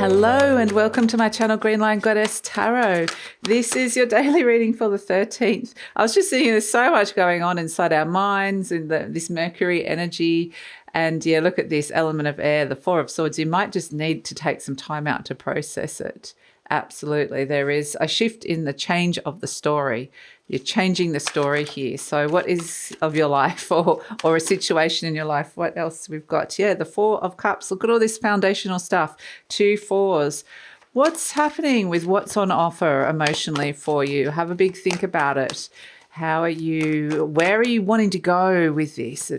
Hello and welcome to my channel, Green Lion Goddess Tarot. This is your daily reading for the 13th. I was just thinking there's so much going on inside our minds in this Mercury energy. And yeah, look at this element of air, the Four of Swords. You might just need to take some time out to process it. Absolutely. There is a shift in the change of the story. You're changing the story here. So what is of your life or a situation in your life? What else we've got? Yeah, the Four of Cups. Look at all this foundational stuff. 2 fours. What's happening with what's on offer emotionally for you? Have a big think about it. How are you? Where are you wanting to go with this?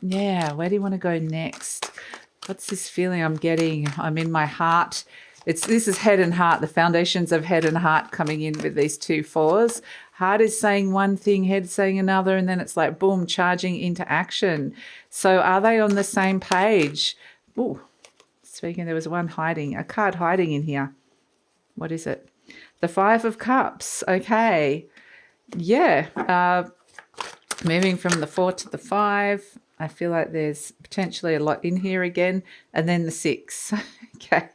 Yeah, where do you want to go next? What's this feeling I'm getting? I'm in my heart. This is head and heart, the foundations of head and heart coming in with these 2 fours. Heart is saying one thing, head saying another, and then it's like, boom, charging into action. So are they on the same page? Oh, speaking, there was one hiding, a card hiding in here. What is it? The 5 of Cups. Okay. Yeah. Moving from the 4 to the 5. I feel like there's potentially a lot in here again. And then the 6. Okay.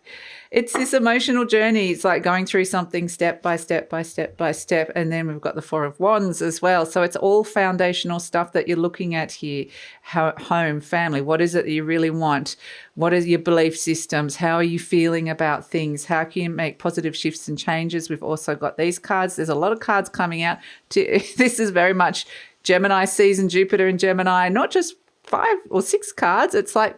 It's this emotional journey. It's like going through something step by step by step by step. And then we've got the 4 of Wands as well. So it's all foundational stuff that you're looking at here. Home, family. What is it that you really want? What are your belief systems? How are you feeling about things? How can you make positive shifts and changes? We've also got these cards. There's a lot of cards coming out. This is very much Gemini season, Jupiter in Gemini, not just 5 or 6 cards. It's like,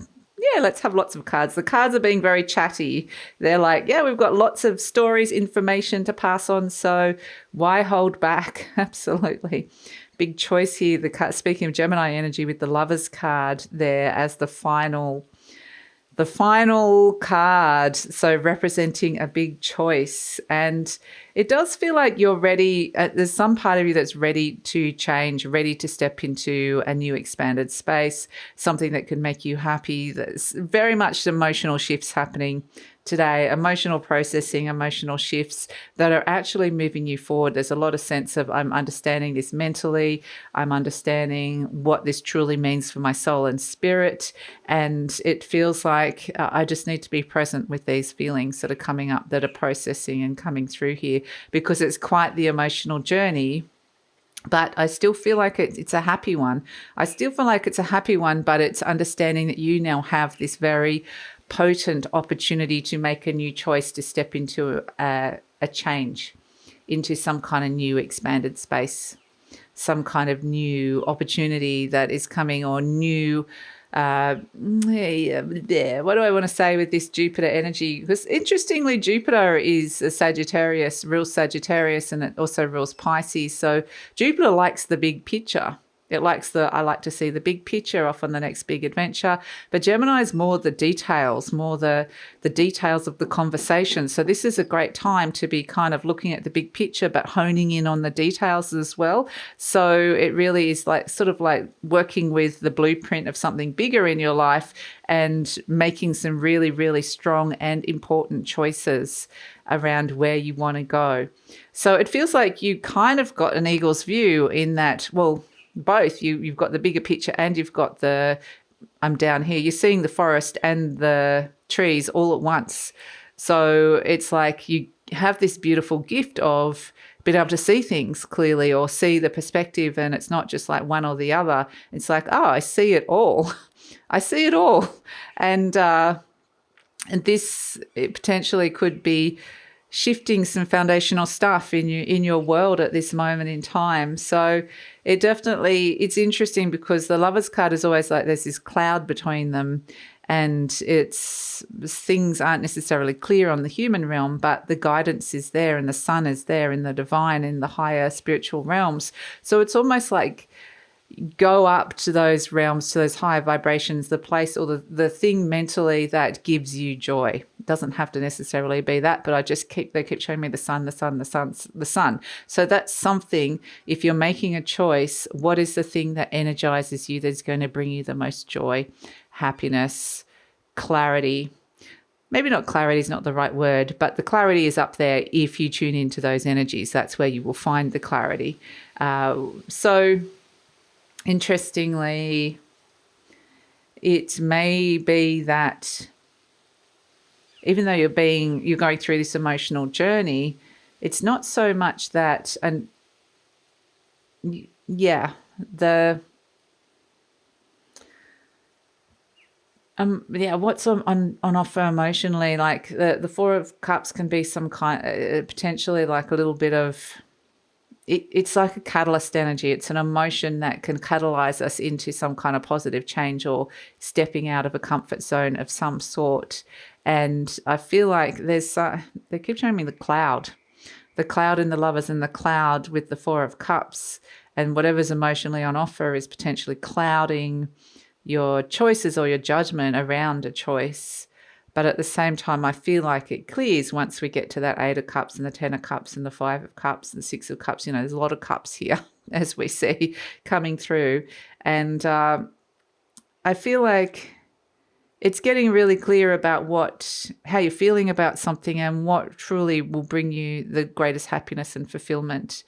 yeah, let's have lots of cards. The cards are being very chatty. They're like, yeah, we've got lots of stories, information to pass on. So why hold back? Absolutely. Big choice here. Speaking of Gemini energy with the Lovers card there as the final card, so representing a big choice. And it does feel like you're ready. There's some part of you that's ready to change, ready to step into a new expanded space, something that can make you happy. There's very much emotional shifts happening today, emotional processing, emotional shifts that are actually moving you forward. There's a lot of sense of I'm understanding this mentally. I'm understanding what this truly means for my soul and spirit. And it feels like I just need to be present with these feelings that are coming up, that are processing and coming through here, because it's quite the emotional journey. But I still feel like it's a happy one. I still feel like it's a happy one, but it's understanding that you now have this very potent opportunity to make a new choice, to step into a change, into some kind of new expanded space, some kind of new opportunity that is coming, or new what do I want to say with this Jupiter energy? Because interestingly, Jupiter is a Sagittarius, rules Sagittarius, and it also rules Pisces. So Jupiter likes the big picture. It likes I like to see the big picture, off on the next big adventure. But Gemini is more the details, more the details of the conversation. So this is a great time to be kind of looking at the big picture, but honing in on the details as well. So it really is like sort of like working with the blueprint of something bigger in your life and making some really, really strong and important choices around where you want to go. So it feels like you kind of got an eagle's view in that, well, both. You've got the bigger picture and you've got I'm down here. You're seeing the forest and the trees all at once. So it's like you have this beautiful gift of being able to see things clearly, or see the perspective, and it's not just like one or the other. It's like, oh, I see it all. I see it all. And this, it potentially could be shifting some foundational stuff in your world at this moment in time. So it's interesting because the Lovers card is always like there's this cloud between them, and things aren't necessarily clear on the human realm, but the guidance is there, and the sun is there in the divine, in the higher spiritual realms. So it's almost like go up to those realms, to those higher vibrations, the place or the thing mentally that gives you joy. It doesn't have to necessarily be that, but they keep showing me the sun. So that's something, if you're making a choice, what is the thing that energizes you, that's going to bring you the most joy, happiness, clarity? Maybe not clarity is not the right word, but the clarity is up there. If you tune into those energies, that's where you will find the clarity. So interestingly, it may be that even though you're going through this emotional journey, it's not so much that, and yeah, what's on offer emotionally? Like the Four of Cups can be some kind, potentially like a little bit of, it's like a catalyst energy. It's an emotion that can catalyze us into some kind of positive change or stepping out of a comfort zone of some sort. And I feel like they keep showing me the cloud in the Lovers, and the cloud with the Four of Cups, and whatever's emotionally on offer is potentially clouding your choices or your judgment around a choice. But at the same time, I feel like it clears once we get to that Eight of Cups and the Ten of Cups and the Five of Cups and the Six of Cups. You know, there's a lot of cups here, as we see, coming through. And I feel like it's getting really clear about how you're feeling about something and what truly will bring you the greatest happiness and fulfillment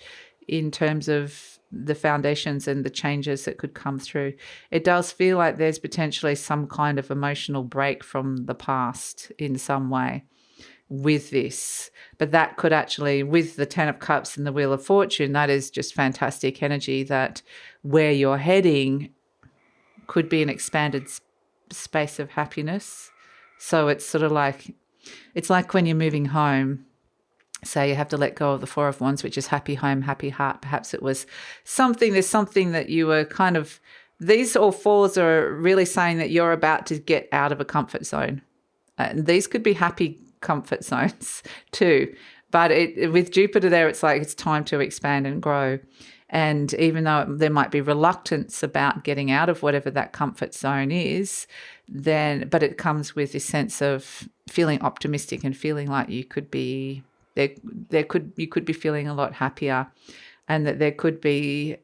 in terms of the foundations and the changes that could come through. It does feel like there's potentially some kind of emotional break from the past in some way with this. But that could actually, with the Ten of Cups and the Wheel of Fortune, that is just fantastic energy, that where you're heading could be an expanded space of happiness. So it's sort of like, it's like when you're moving home, say you have to let go of the Four of Wands, which is happy home, happy heart. Perhaps it was there's something that you were kind of, these all fours are really saying that you're about to get out of a comfort zone. And these could be happy comfort zones too. But with Jupiter there, it's like it's time to expand and grow. And even though there might be reluctance about getting out of whatever that comfort zone is, but it comes with this sense of feeling optimistic and feeling like you could be you could be feeling a lot happier, and that there could be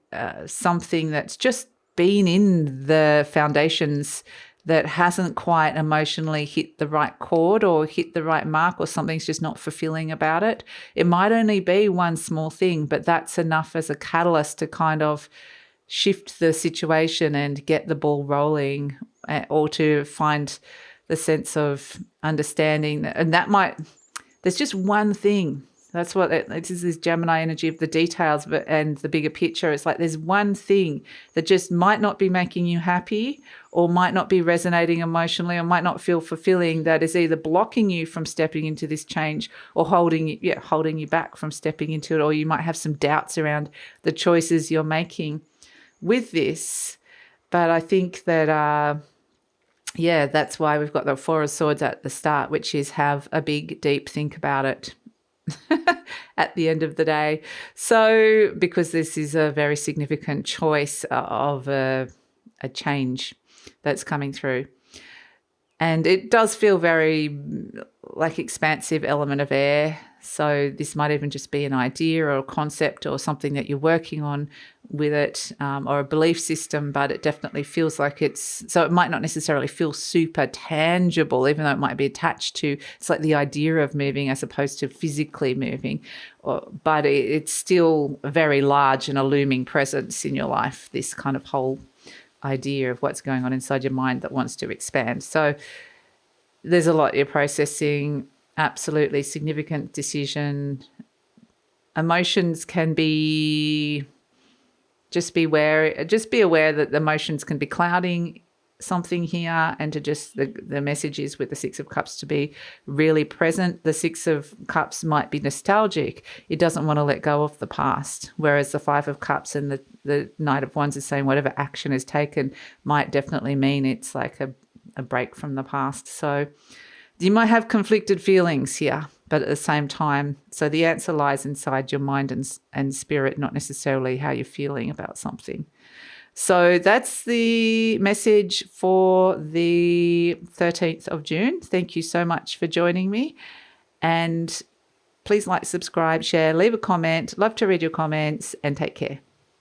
something that's just been in the foundations that hasn't quite emotionally hit the right chord or hit the right mark, or something's just not fulfilling about it. It might only be one small thing, but that's enough as a catalyst to kind of shift the situation and get the ball rolling, or to find the sense of understanding. And there's just one thing. That's what this is, this Gemini energy of the details and the bigger picture. It's like there's one thing that just might not be making you happy, or might not be resonating emotionally, or might not feel fulfilling, that is either blocking you from stepping into this change, or holding you back from stepping into it. Or you might have some doubts around the choices you're making with this. But I think that that's why we've got the Four of Swords at the start, which is have a big, deep think about it at the end of the day. So, because this is a very significant choice of a change that's coming through. And it does feel very like expansive element of air. So this might even just be an idea or a concept or something that you're working on with it, or a belief system, but it definitely feels like so it might not necessarily feel super tangible, even though it might be attached to, it's like the idea of moving as opposed to physically moving, but it's still very large and a looming presence in your life, this kind of whole idea of what's going on inside your mind that wants to expand. So there's a lot you're processing. Absolutely significant decision. Emotions can be, just be aware that the emotions can be clouding something here, and to just the message is with the Six of Cups to be really present. The Six of Cups might be nostalgic. It doesn't want to let go of the past, whereas the Five of Cups and the Knight of Wands is saying whatever action is taken might definitely mean it's like a break from the past. So you might have conflicted feelings here, but at the same time, so the answer lies inside your mind and spirit, not necessarily how you're feeling about something. So that's the message for the 13th of June. Thank you so much for joining me. And please like, subscribe, share, leave a comment. Love to read your comments, and take care.